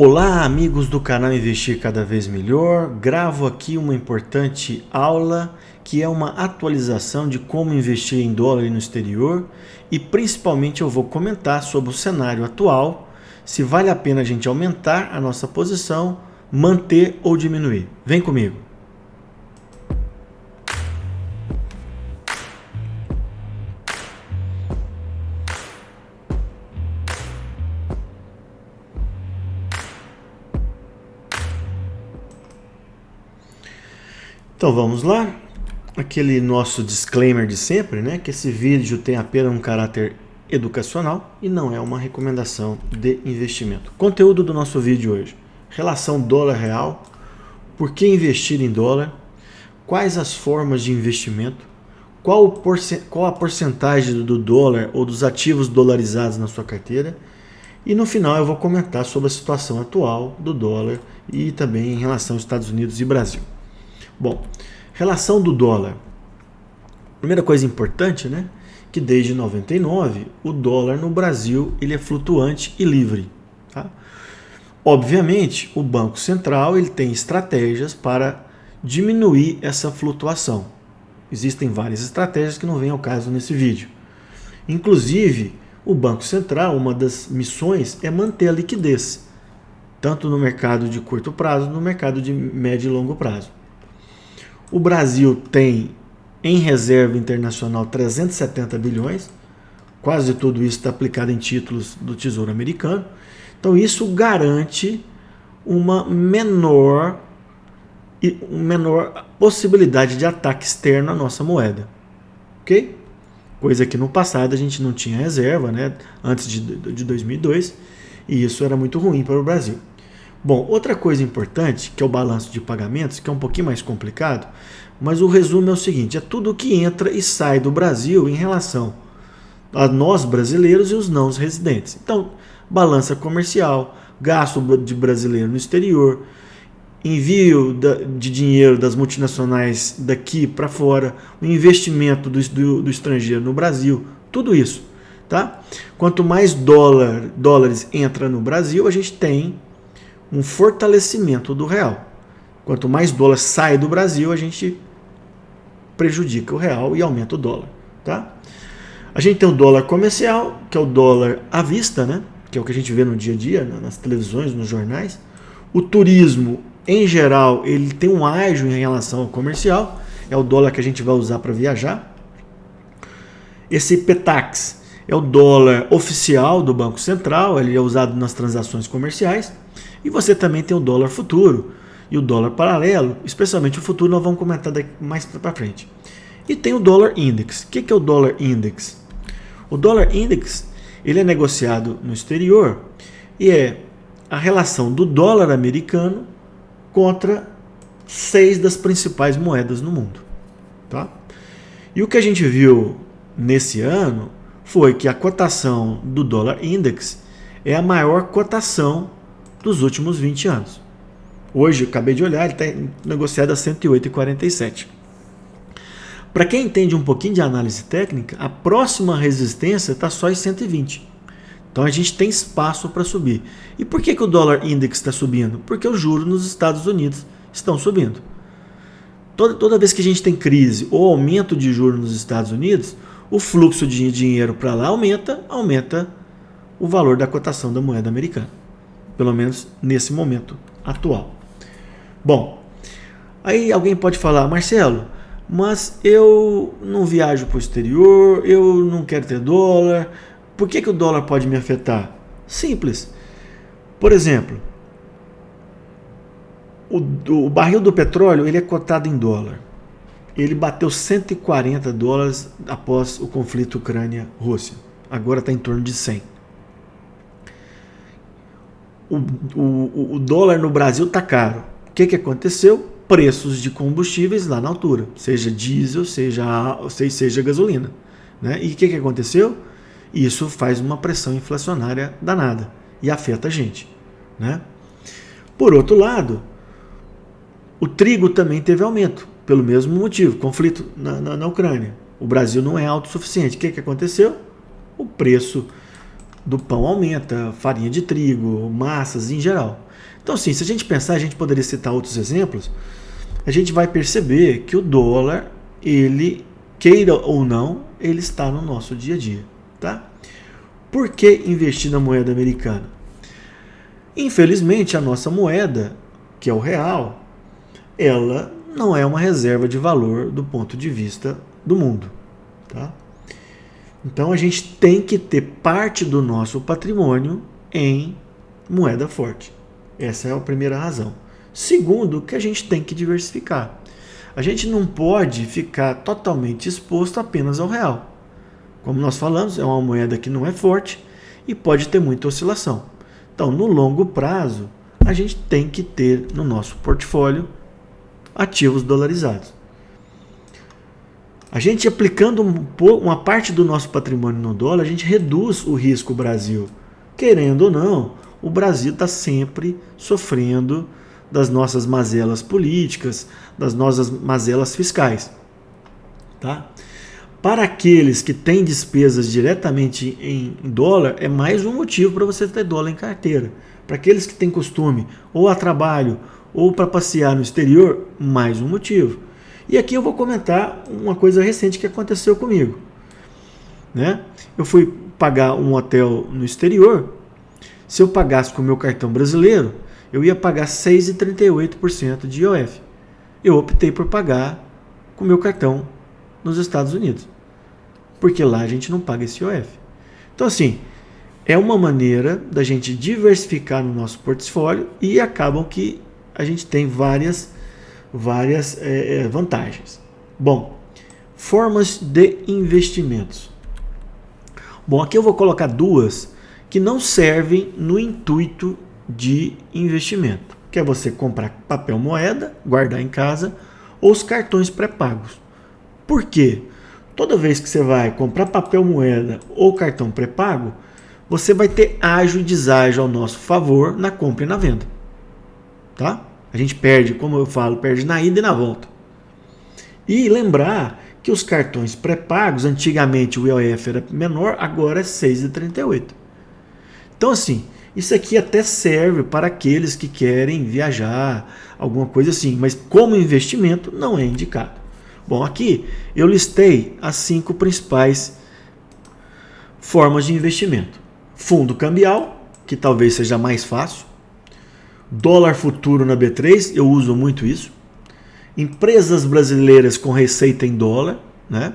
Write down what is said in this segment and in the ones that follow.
Olá, amigos do canal Investir Cada Vez Melhor. Gravo aqui uma importante aula que é uma atualização de como investir em dólar no exterior e principalmente eu vou comentar sobre o cenário atual, se vale a pena a gente aumentar a nossa posição, manter ou diminuir. Vem comigo. Então vamos lá, aquele nosso disclaimer de sempre, né? Que esse vídeo tem apenas um caráter educacional e não é uma recomendação de investimento. Conteúdo do nosso vídeo hoje: relação dólar-real, por que investir em dólar, quais as formas de investimento, qual a porcentagem do dólar ou dos ativos dolarizados na sua carteira, e no final eu vou comentar sobre a situação atual do dólar e também em relação aos Estados Unidos e Brasil. Bom, relação do dólar. Primeira coisa importante, né? Que desde 99 o dólar no Brasil ele é flutuante e livre. Tá? Obviamente, o Banco Central ele tem estratégias para diminuir essa flutuação. Existem várias estratégias que não vêm ao caso nesse vídeo. Inclusive, o Banco Central, uma das missões é manter a liquidez, tanto no mercado de curto prazo, no mercado de médio e longo prazo. O Brasil tem em reserva internacional 370 bilhões, quase tudo isso está aplicado em títulos do Tesouro Americano. Então isso garante uma menor possibilidade de ataque externo à nossa moeda, ok? Coisa que no passado a gente não tinha reserva, né? Antes de 2002, e isso era muito ruim para o Brasil. Bom, outra coisa importante, que é o balanço de pagamentos, que é um pouquinho mais complicado, mas o resumo é o seguinte: é tudo que entra e sai do Brasil em relação a nós brasileiros e os não residentes. Então, balança comercial, gasto de brasileiro no exterior, envio de dinheiro das multinacionais daqui para fora, o investimento do estrangeiro no Brasil, tudo isso. Tá? Quanto mais dólares entra no Brasil, a gente tem um fortalecimento do real. Quanto mais dólar sai do Brasil, a gente prejudica o real e aumenta o dólar. Tá? A gente tem o dólar comercial, que é o dólar à vista, né? Que é o que a gente vê no dia a dia, nas televisões, nos jornais. O turismo, em geral, ele tem um ágio em relação ao comercial, é o dólar que a gente vai usar para viajar. Esse PETAX é o dólar oficial do Banco Central, ele é usado nas transações comerciais. E você também tem o dólar futuro e o dólar paralelo, especialmente o futuro, nós vamos comentar mais para frente. E tem o dólar index. O que é o dólar index? O dólar index ele é negociado no exterior e é a relação do dólar americano contra 6 das principais moedas no mundo. Tá? E o que a gente viu nesse ano foi que a cotação do dólar index é a maior cotação dos últimos 20 anos. Hoje, eu acabei de olhar, ele está negociado a 108,47. Para quem entende um pouquinho de análise técnica, a próxima resistência está só em 120. Então a gente tem espaço para subir. E por que o dólar index está subindo? Porque os juros nos Estados Unidos estão subindo. Toda vez que a gente tem crise ou aumento de juros nos Estados Unidos, o fluxo de dinheiro para lá aumenta o valor da cotação da moeda americana. Pelo menos nesse momento atual. Bom, aí alguém pode falar: Marcelo, mas eu não viajo para o exterior, eu não quero ter dólar, por que o dólar pode me afetar? Simples. Por exemplo, o barril do petróleo ele é cotado em dólar. Ele bateu 140 dólares após o conflito Ucrânia-Rússia. Agora está em torno de 100. O dólar no Brasil está caro. O que aconteceu? Preços de combustíveis lá na altura, seja diesel, seja gasolina. Né? E o que aconteceu? Isso faz uma pressão inflacionária danada e afeta a gente. Né? Por outro lado, o trigo também teve aumento, pelo mesmo motivo, conflito na Ucrânia. O Brasil não é autossuficiente. O que aconteceu? O preço do pão aumenta, farinha de trigo, massas em geral. Então, assim, se a gente pensar, a gente poderia citar outros exemplos, a gente vai perceber que o dólar, ele, queira ou não, ele está no nosso dia a dia, tá? Por que investir na moeda americana? Infelizmente, a nossa moeda, que é o real, ela não é uma reserva de valor do ponto de vista do mundo, tá? Então, a gente tem que ter parte do nosso patrimônio em moeda forte. Essa é a primeira razão. Segundo, que a gente tem que diversificar. A gente não pode ficar totalmente exposto apenas ao real. Como nós falamos, é uma moeda que não é forte e pode ter muita oscilação. Então, no longo prazo, a gente tem que ter no nosso portfólio ativos dolarizados. A gente aplicando uma parte do nosso patrimônio no dólar, a gente reduz o risco Brasil. Querendo ou não, o Brasil está sempre sofrendo das nossas mazelas políticas, das nossas mazelas fiscais. Tá? Para aqueles que têm despesas diretamente em dólar, é mais um motivo para você ter dólar em carteira. Para aqueles que têm costume, ou a trabalho, ou para passear no exterior, mais um motivo. E aqui eu vou comentar uma coisa recente que aconteceu comigo. Né? Eu fui pagar um hotel no exterior. Se eu pagasse com o meu cartão brasileiro, eu ia pagar 6,38% de IOF. Eu optei por pagar com o meu cartão nos Estados Unidos, porque lá a gente não paga esse IOF. Então, assim, é uma maneira da gente diversificar no nosso portfólio e acabam que a gente tem várias vantagens. Bom, formas de investimentos. Bom, aqui eu vou colocar duas que não servem no intuito de investimento, que é você comprar papel moeda, guardar em casa, ou os cartões pré-pagos. Por quê? Toda vez que você vai comprar papel moeda ou cartão pré-pago, você vai ter ágio e deságio ao nosso favor na compra e na venda. Tá? A gente perde, como eu falo, perde na ida e na volta. E lembrar que os cartões pré-pagos, antigamente o IOF era menor, agora é 6,38. Então, assim, isso aqui até serve para aqueles que querem viajar, alguma coisa assim, mas como investimento não é indicado. Bom, aqui eu listei as 5 principais formas de investimento. Fundo cambial, que talvez seja mais fácil. Dólar futuro na B3, eu uso muito isso. Empresas brasileiras com receita em dólar, né?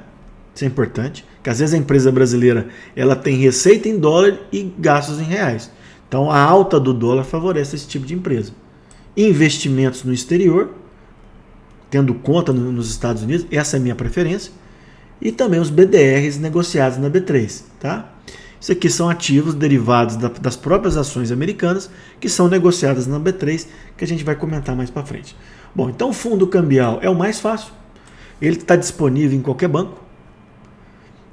Isso é importante, porque às vezes a empresa brasileira ela tem receita em dólar e gastos em reais. Então a alta do dólar favorece esse tipo de empresa. Investimentos no exterior, tendo conta nos Estados Unidos, essa é a minha preferência. E também os BDRs negociados na B3. Tá? Isso aqui são ativos derivados das próprias ações americanas que são negociadas na B3, que a gente vai comentar mais para frente. Bom, então o fundo cambial é o mais fácil. Ele está disponível em qualquer banco.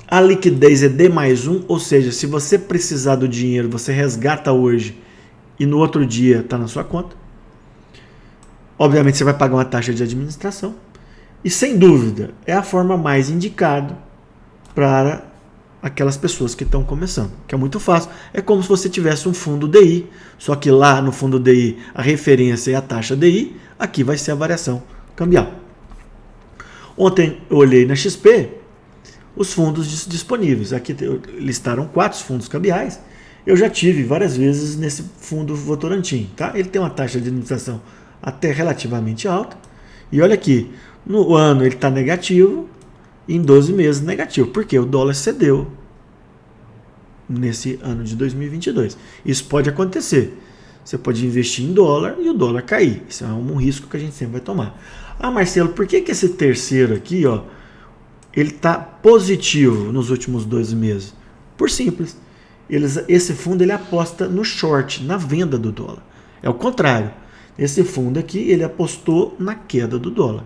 A liquidez é D+1, ou seja, se você precisar do dinheiro, você resgata hoje e no outro dia está na sua conta. Obviamente você vai pagar uma taxa de administração. E sem dúvida, é a forma mais indicada para aquelas pessoas que estão começando, que é muito fácil. É como se você tivesse um fundo DI, só que lá no fundo DI a referência é a taxa DI, aqui vai ser a variação cambial. Ontem eu olhei na XP os fundos disponíveis. Aqui listaram 4 fundos cambiais. Eu já tive várias vezes nesse fundo Votorantim. Tá? Ele tem uma taxa de administração até relativamente alta. E olha aqui, no ano ele está negativo, e em 12 meses negativo. Porque o dólar cedeu nesse ano de 2022. Isso pode acontecer. Você pode investir em dólar e o dólar cair. Isso é um risco que a gente sempre vai tomar. Ah, Marcelo, por que esse terceiro aqui, ó, ele está positivo nos últimos 12 meses? Por simples. Esse fundo ele aposta no short, na venda do dólar. É o contrário. Esse fundo aqui, ele apostou na queda do dólar.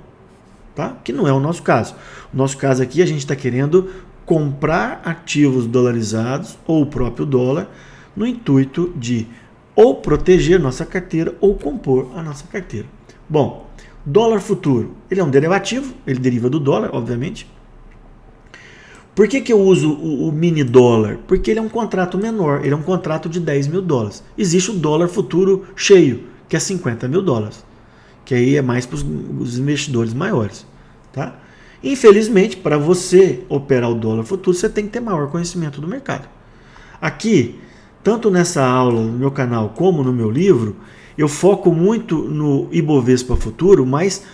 Tá? Que não é o nosso caso. O nosso caso aqui, a gente está querendo comprar ativos dolarizados ou o próprio dólar no intuito de ou proteger nossa carteira ou compor a nossa carteira. Bom, dólar futuro, ele é um derivativo, ele deriva do dólar, obviamente. Por que eu uso o mini dólar? Porque ele é um contrato menor, ele é um contrato de 10 mil dólares. Existe o dólar futuro cheio, que é 50 mil dólares, que aí é mais para os investidores maiores. Tá? Infelizmente, para você operar o dólar futuro, você tem que ter maior conhecimento do mercado. Aqui, tanto nessa aula no meu canal como no meu livro, eu foco muito no Ibovespa Futuro, mas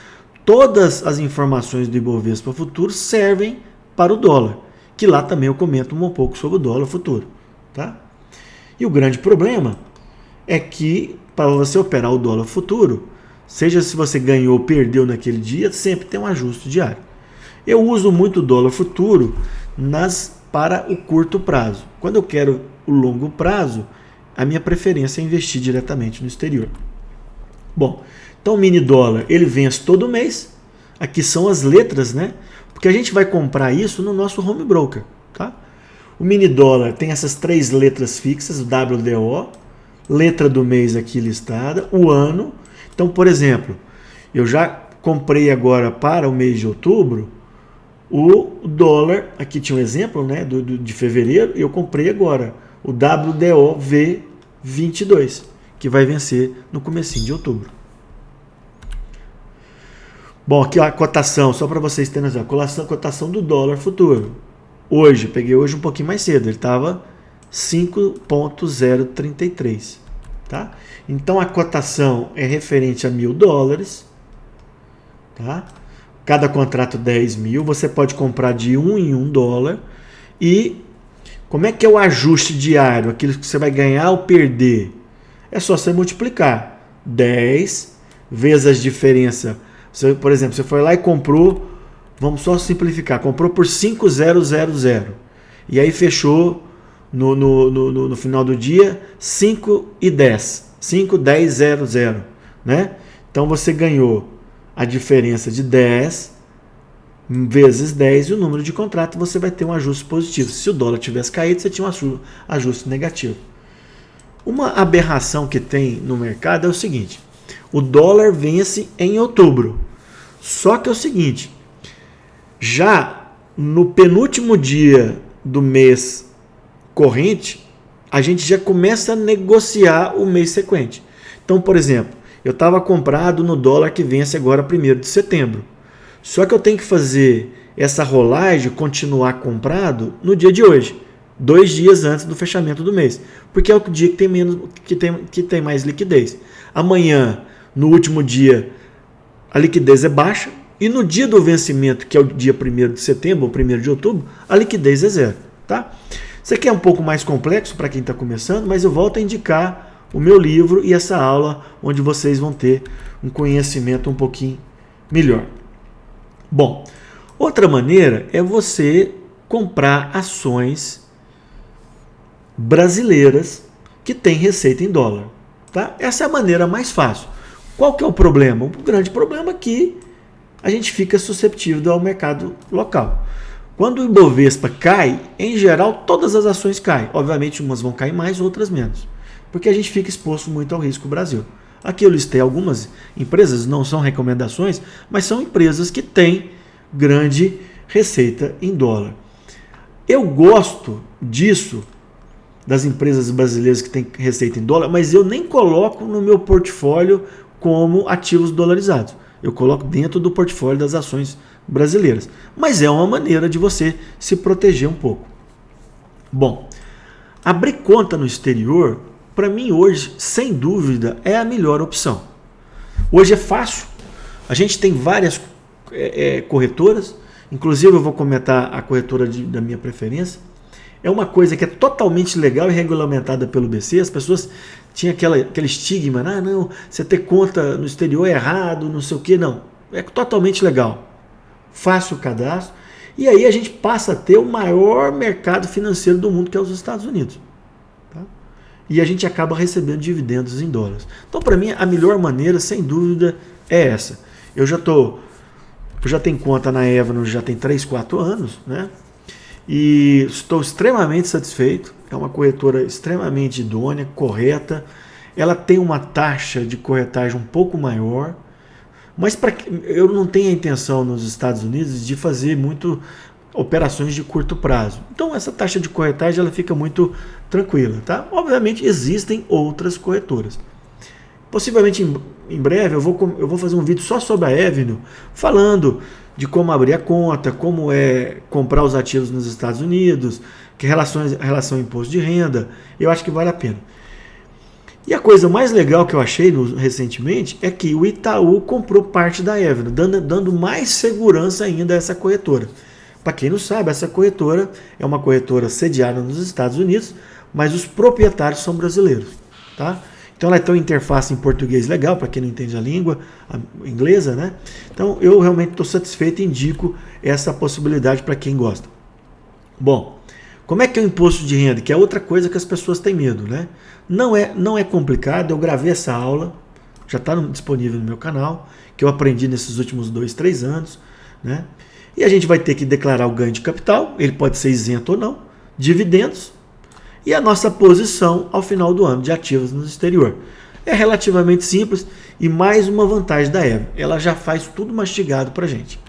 todas as informações do Ibovespa Futuro servem para o dólar, que lá também eu comento um pouco sobre o dólar futuro. Tá? E o grande problema é que para você operar o dólar futuro, seja se você ganhou ou perdeu naquele dia, sempre tem um ajuste diário. Eu uso muito o dólar futuro para o curto prazo. Quando eu quero o longo prazo, a minha preferência é investir diretamente no exterior. Bom, então o mini dólar, ele vence todo mês. Aqui são as letras, né? Porque a gente vai comprar isso no nosso home broker, tá? O mini dólar tem essas 3 letras fixas, o WDO, letra do mês aqui listada, o ano. Então, por exemplo, eu já comprei agora para o mês de outubro o dólar, aqui tinha um exemplo, né, de fevereiro, eu comprei agora o WDOV22, que vai vencer no comecinho de outubro. Bom, aqui a cotação, só para vocês terem a cotação do dólar futuro. Hoje, peguei hoje um pouquinho mais cedo, ele estava 5.033, tá? Então a cotação é referente a 1.000 dólares, tá? Cada contrato 10 mil, você pode comprar de 1 em 1 dólar. E como é que é o ajuste diário, aquilo que você vai ganhar ou perder? É só você multiplicar 10 vezes a diferença. Você, por exemplo, você foi lá e comprou, vamos só simplificar, comprou por 5.000 e aí fechou no final do dia 5.10, 5.1000, né? Então você ganhou a diferença de 10 vezes 10 e o número de contrato, você vai ter um ajuste positivo. Se o dólar tivesse caído, você tinha um ajuste negativo. Uma aberração que tem no mercado é o seguinte: o dólar vence em outubro. Só que é o seguinte, já no penúltimo dia do mês corrente, a gente já começa a negociar o mês sequente. Então, por exemplo, eu estava comprado no dólar que vence agora 1º de setembro. Só que eu tenho que fazer essa rolagem, continuar comprado no dia de hoje, 2 dias antes do fechamento do mês, porque é o dia que tem menos, que tem mais liquidez. Amanhã, no último dia, a liquidez é baixa, e no dia do vencimento, que é o dia 1º de setembro ou 1º de outubro, a liquidez é 0. Tá? Isso aqui é um pouco mais complexo para quem está começando, mas eu volto a indicar o meu livro e essa aula, onde vocês vão ter um conhecimento um pouquinho melhor. Bom, outra maneira é você comprar ações brasileiras que têm receita em dólar. Tá? Essa é a maneira mais fácil. Qual que é o problema? O grande problema é que a gente fica susceptível ao mercado local. Quando o Ibovespa cai, em geral, todas as ações caem. Obviamente, umas vão cair mais, outras menos. Porque a gente fica exposto muito ao risco Brasil. Aqui eu listei algumas empresas, não são recomendações, mas são empresas que têm grande receita em dólar. Eu gosto disso, das empresas brasileiras que têm receita em dólar, mas eu nem coloco no meu portfólio como ativos dolarizados. Eu coloco dentro do portfólio das ações brasileiras. Mas é uma maneira de você se proteger um pouco. Bom, abrir conta no exterior, para mim hoje, sem dúvida, é a melhor opção. Hoje é fácil. A gente tem várias corretoras, inclusive eu vou comentar a corretora da minha preferência. É uma coisa que é totalmente legal e regulamentada pelo BC. As pessoas tinham aquele estigma, não, você ter conta no exterior é errado, não sei o que, não. É totalmente legal. Fácil o cadastro. E aí a gente passa a ter o maior mercado financeiro do mundo, que é os Estados Unidos. Tá? E a gente acaba recebendo dividendos em dólares. Então, para mim, a melhor maneira, sem dúvida, é essa. Eu já tenho conta na Evano, já tem 3, 4 anos, né? E estou extremamente satisfeito. É uma corretora extremamente idônea, correta. Ela tem uma taxa de corretagem um pouco maior. Mas eu não tenho a intenção nos Estados Unidos de fazer muito operações de curto prazo. Então essa taxa de corretagem ela fica muito tranquila, tá? Obviamente existem outras corretoras. Possivelmente em breve eu vou fazer um vídeo só sobre a Avenue, falando de como abrir a conta, como é comprar os ativos nos Estados Unidos, que relação ao imposto de renda. Eu acho que vale a pena. E a coisa mais legal que eu achei recentemente é que o Itaú comprou parte da Avenue, dando mais segurança ainda a essa corretora. Para quem não sabe, essa corretora é uma corretora sediada nos Estados Unidos, mas os proprietários são brasileiros, tá? Então ela tem uma interface em português legal, para quem não entende a língua inglesa, né? Então eu realmente estou satisfeito e indico essa possibilidade para quem gosta. Bom, como é que é o imposto de renda? Que é outra coisa que as pessoas têm medo, né? Não é complicado, eu gravei essa aula, já está disponível no meu canal, que eu aprendi nesses últimos 2-3 anos, né? E a gente vai ter que declarar o ganho de capital, ele pode ser isento ou não, dividendos, e a nossa posição ao final do ano de ativos no exterior. É relativamente simples e mais uma vantagem da Avenue, ela já faz tudo mastigado para a gente.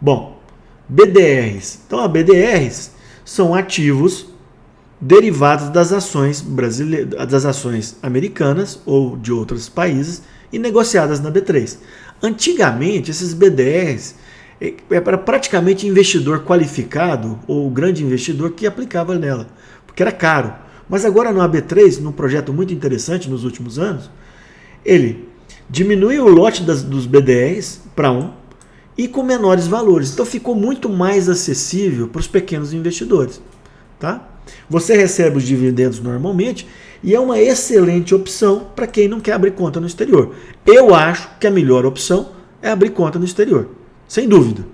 Bom, BDRs. Então, a BDRs são ativos derivados das ações das ações americanas ou de outros países e negociadas na B3. Antigamente, esses BDRs era praticamente investidor qualificado ou grande investidor que aplicava nela, porque era caro. Mas agora no AB3, num projeto muito interessante nos últimos anos, ele diminui o lote dos BDRs para 1 e com menores valores. Então ficou muito mais acessível para os pequenos investidores, tá? Você recebe os dividendos normalmente e é uma excelente opção para quem não quer abrir conta no exterior. Eu acho que a melhor opção é abrir conta no exterior, sem dúvida.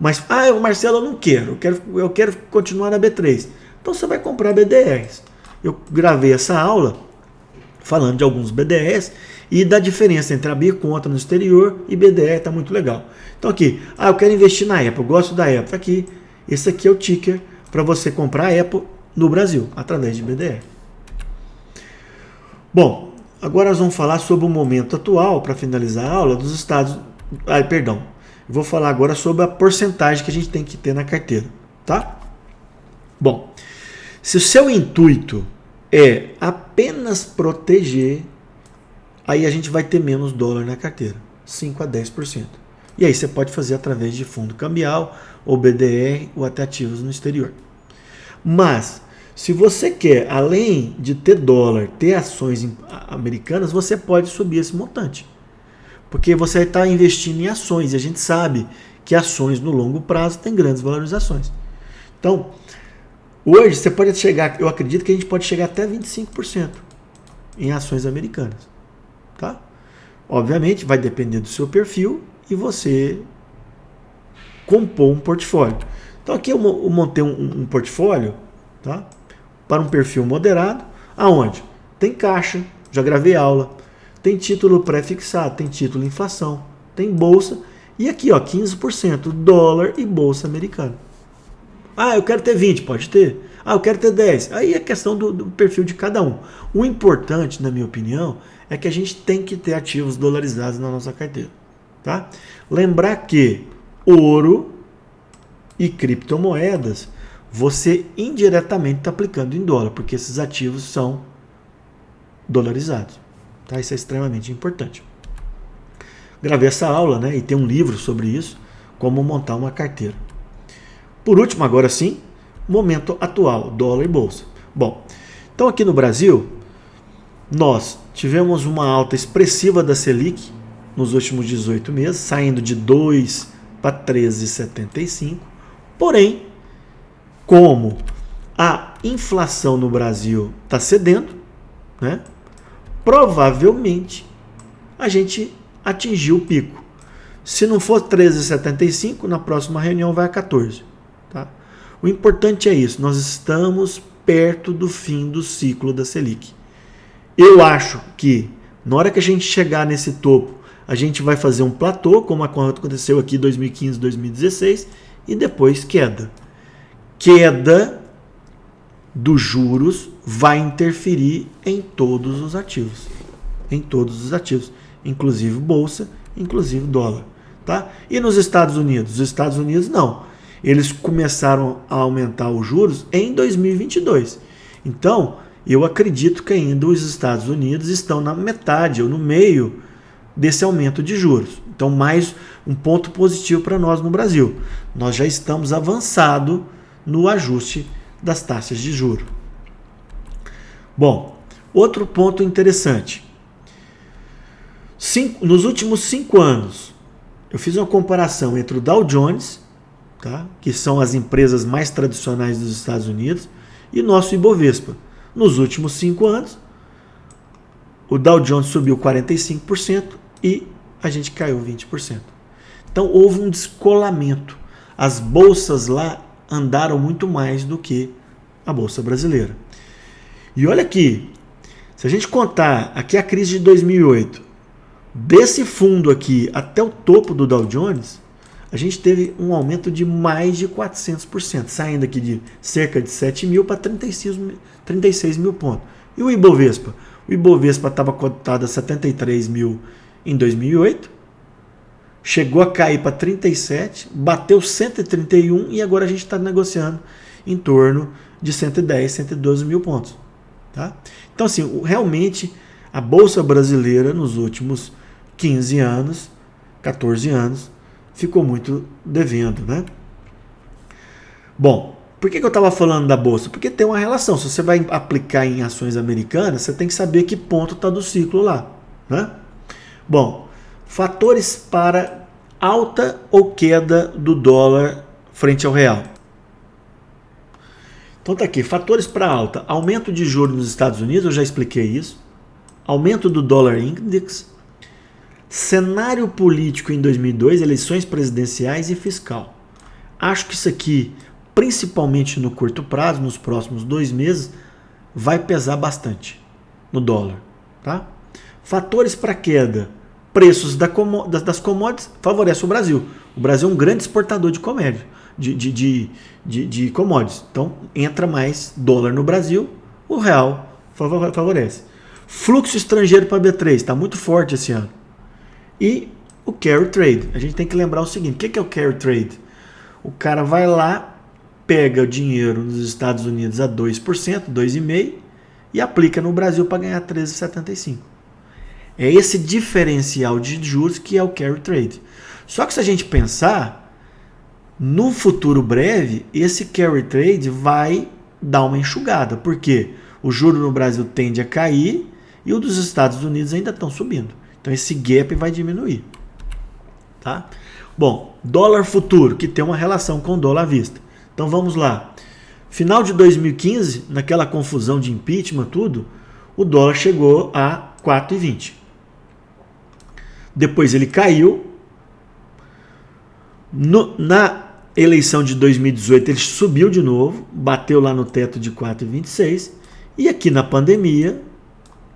Mas, Marcelo, eu não quero, eu quero continuar na B3. Então você vai comprar BDRs. Eu gravei essa aula falando de alguns BDRs e da diferença entre abrir conta no exterior e BDR, está muito legal. Então aqui, eu quero investir na Apple, eu gosto da Apple. Aqui, esse aqui é o ticker para você comprar a Apple no Brasil, através de BDR. Bom, agora nós vamos falar sobre o momento atual, para finalizar a aula, dos estados... perdão. Vou falar agora sobre a porcentagem que a gente tem que ter na carteira, tá? Bom, se o seu intuito é apenas proteger, aí a gente vai ter menos dólar na carteira, 5 a 10%. E aí você pode fazer através de fundo cambial, ou BDR, ou até ativos no exterior. Mas, se você quer, além de ter dólar, ter ações americanas, você pode subir esse montante. Porque você está investindo em ações, e a gente sabe que ações no longo prazo têm grandes valorizações. Então, hoje você pode chegar, eu acredito que a gente pode chegar até 25% em ações americanas. Tá? Obviamente, vai depender do seu perfil e você compor um portfólio. Então, aqui eu montei um portfólio, tá? Para um perfil moderado, aonde tem caixa, já gravei aula, tem título pré-fixado, tem título inflação, tem bolsa, e aqui 15% dólar e bolsa americana. Eu quero ter 20, pode ter. Eu quero ter 10. Aí é questão do perfil de cada um. O importante, na minha opinião, é que a gente tem que ter ativos dolarizados na nossa carteira. Tá? Lembrar que ouro e criptomoedas, você indiretamente está aplicando em dólar, porque esses ativos são dolarizados. Tá? Isso é extremamente importante. Gravei essa aula, né, e tem um livro sobre isso, como montar uma carteira. Por último, agora sim, momento atual, dólar e bolsa. Bom, então aqui no Brasil, nós tivemos uma alta expressiva da Selic nos últimos 18 meses, saindo de 2 para 13,75. Porém, como a inflação no Brasil está cedendo, né, provavelmente a gente atingiu o pico. Se não for 13,75, na próxima reunião vai a 14. Tá? O importante é isso, nós estamos perto do fim do ciclo da Selic. Eu acho que na hora que a gente chegar nesse topo, a gente vai fazer um platô, como aconteceu aqui em 2015, 2016, e depois queda. Queda dos juros vai interferir em todos os ativos. Em todos os ativos, inclusive bolsa, inclusive dólar. Tá? E nos Estados Unidos? Os Estados Unidos não. eles começaram a aumentar os juros em 2022. Então, eu acredito que ainda os Estados Unidos estão na metade ou no meio desse aumento de juros. Então, mais um ponto positivo para nós no Brasil. Nós já estamos avançados no ajuste das taxas de juros. Bom, outro ponto interessante. Nos últimos 5 anos, eu fiz uma comparação entre o Dow Jones, tá, que são as empresas mais tradicionais dos Estados Unidos, e o nosso Ibovespa. Nos últimos 5 anos, o Dow Jones subiu 45% e a gente caiu 20%. Então houve um descolamento. As bolsas lá andaram muito mais do que a bolsa brasileira. E olha aqui, se a gente contar aqui a crise de 2008, desse fundo aqui até o topo do Dow Jones, a gente teve um aumento de mais de 400%, saindo aqui de cerca de 7 mil para 36 mil pontos. E o Ibovespa? O Ibovespa estava cotado a 73 mil em 2008, chegou a cair para 37, bateu 131 e agora a gente está negociando em torno de 110, 112 mil pontos. Tá? Então, assim, realmente a Bolsa Brasileira nos últimos 15 anos, 14 anos, ficou muito devendo, né? Bom, por que eu estava falando da Bolsa? Porque tem uma relação. Se você vai aplicar em ações americanas, você tem que saber que ponto está do ciclo lá, né? Bom, fatores para alta ou queda do dólar frente ao real. Então tá aqui, fatores para alta. Aumento de juros nos Estados Unidos, eu já expliquei isso. Aumento do dólar index. Cenário político em 2002, eleições presidenciais e fiscal. Acho que isso aqui, principalmente no curto prazo, nos próximos 2 meses, vai pesar bastante no dólar. Tá? Fatores para queda. Preços das commodities favorece o Brasil. O Brasil é um grande exportador de commodities. De commodities. Então, entra mais dólar no Brasil, o real favorece. Fluxo estrangeiro para B3 está muito forte esse ano. E o carry trade. A gente tem que lembrar o seguinte: o que é o carry trade? O cara vai lá, pega o dinheiro nos Estados Unidos a 2%, 2,5% e aplica no Brasil para ganhar 13,75%. É esse diferencial de juros que é o carry trade. Só que se a gente pensar, no futuro breve, esse carry trade vai dar uma enxugada, porque o juro no Brasil tende a cair e o dos Estados Unidos ainda estão subindo. Então esse gap vai diminuir. Tá? Bom, dólar futuro, que tem uma relação com o dólar à vista. Então vamos lá. Final de 2015, naquela confusão de impeachment, tudo, o dólar chegou a 4,20. Depois ele caiu. Na eleição de 2018 ele subiu de novo, bateu lá no teto de 4,26. E aqui na pandemia,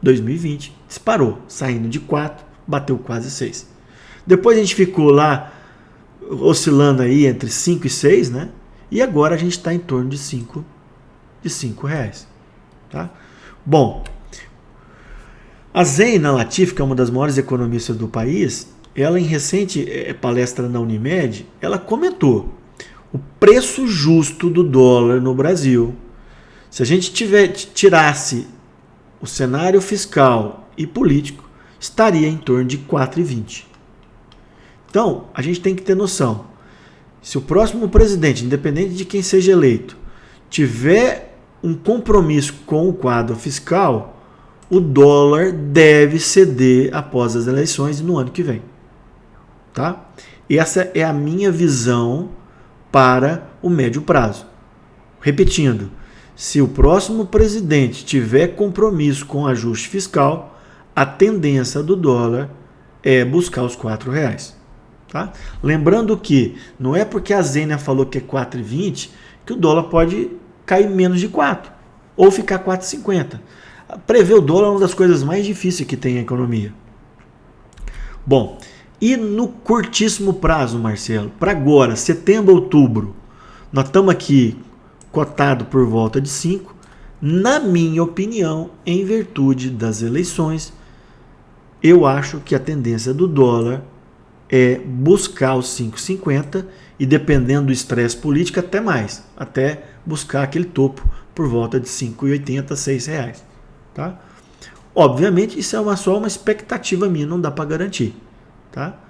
2020, disparou, saindo de 4, bateu quase 6. Depois a gente ficou lá oscilando aí entre 5 e 6, né? E agora a gente está em torno de 5 reais. Tá? Bom, a Zeina Latif, que é uma das maiores economistas do país, ela em recente palestra na Unimed, ela comentou o preço justo do dólar no Brasil. Se a gente tirasse o cenário fiscal e político, estaria em torno de 4,20. Então, a gente tem que ter noção. Se o próximo presidente, independente de quem seja eleito, tiver um compromisso com o quadro fiscal, o dólar deve ceder após as eleições no ano que vem. Tá? Essa é a minha visão para o médio prazo. Repetindo, se o próximo presidente tiver compromisso com o ajuste fiscal, a tendência do dólar é buscar os R$4. Tá? Lembrando que não é porque a Zênia falou que é 4,20 que o dólar pode cair menos de 4 ou ficar 4,50. Prever o dólar é uma das coisas mais difíceis que tem a economia. Bom, e no curtíssimo prazo, Marcelo, para agora, setembro, outubro, nós estamos aqui cotado por volta de 5. Na minha opinião, em virtude das eleições, eu acho que a tendência do dólar é buscar os 5,50 e, dependendo do estresse político, até mais, até buscar aquele topo por volta de 5,80, R$6. Tá? Obviamente, isso é só uma expectativa minha, não dá para garantir. Tá?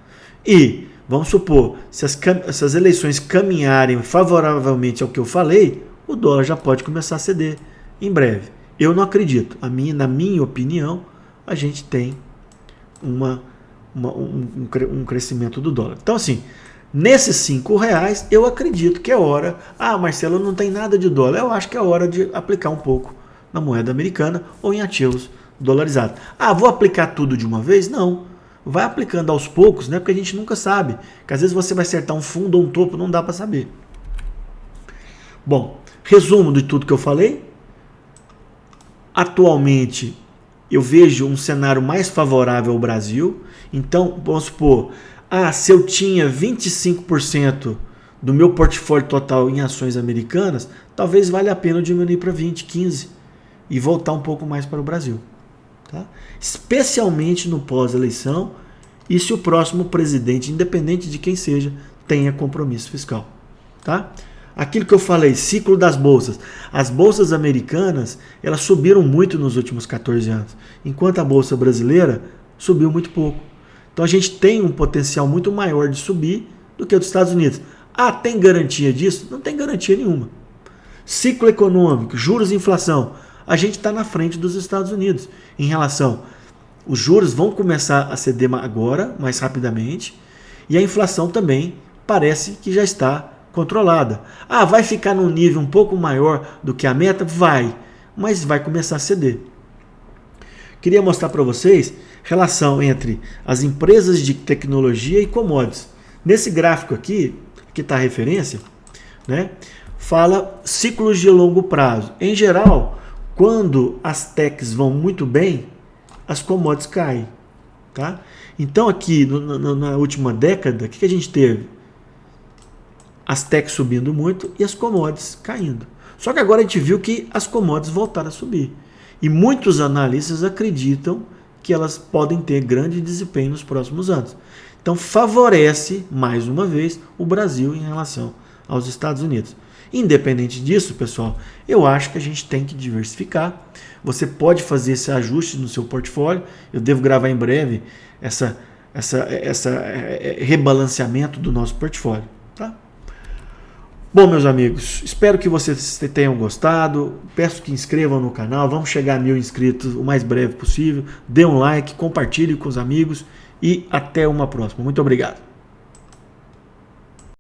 E, vamos supor, se as eleições caminharem favoravelmente ao que eu falei, o dólar já pode começar a ceder em breve. Eu não acredito. Na minha opinião, a gente tem um crescimento do dólar. Então, assim, nesses R$5, eu acredito que é hora... Ah, Marcelo, não tem nada de dólar. Eu acho que é hora de aplicar um pouco na moeda americana ou em ativos dolarizados. Ah, vou aplicar tudo de uma vez? Não. Vai aplicando aos poucos, né? Porque a gente nunca sabe. Porque às vezes você vai acertar um fundo ou um topo, não dá para saber. Bom, resumo de tudo que eu falei. Atualmente, eu vejo um cenário mais favorável ao Brasil. Então, vamos supor, se eu tinha 25% do meu portfólio total em ações americanas, talvez valha a pena eu diminuir para 20%, 15% e voltar um pouco mais para o Brasil. Tá? Especialmente no pós-eleição e se o próximo presidente, independente de quem seja, tenha compromisso fiscal. Tá? Aquilo que eu falei, ciclo das bolsas. As bolsas americanas, elas subiram muito nos últimos 14 anos, enquanto a bolsa brasileira subiu muito pouco. Então a gente tem um potencial muito maior de subir do que o dos Estados Unidos. Tem garantia disso? Não tem garantia nenhuma. Ciclo econômico, juros e inflação. A gente está na frente dos Estados Unidos em relação. Os juros vão começar a ceder agora, mais rapidamente, e a inflação também parece que já está controlada. Vai ficar num nível um pouco maior do que a meta? Vai, mas vai começar a ceder. Queria mostrar para vocês relação entre as empresas de tecnologia e commodities. Nesse gráfico aqui, que está a referência, né, fala ciclos de longo prazo. Em geral, quando as techs vão muito bem, as commodities caem. Tá? Então aqui, na última década, o que a gente teve? As techs subindo muito e as commodities caindo. Só que agora a gente viu que as commodities voltaram a subir. E muitos analistas acreditam que elas podem ter grande desempenho nos próximos anos. Então favorece, mais uma vez, o Brasil em relação aos Estados Unidos. Independente disso, pessoal, eu acho que a gente tem que diversificar. Você pode fazer esse ajuste no seu portfólio. Eu devo gravar em breve esse rebalanceamento do nosso portfólio. Tá? Bom, meus amigos, espero que vocês tenham gostado. Peço que inscrevam no canal. Vamos chegar a 1000 inscritos o mais breve possível. Dê um like, compartilhe com os amigos e até uma próxima. Muito obrigado.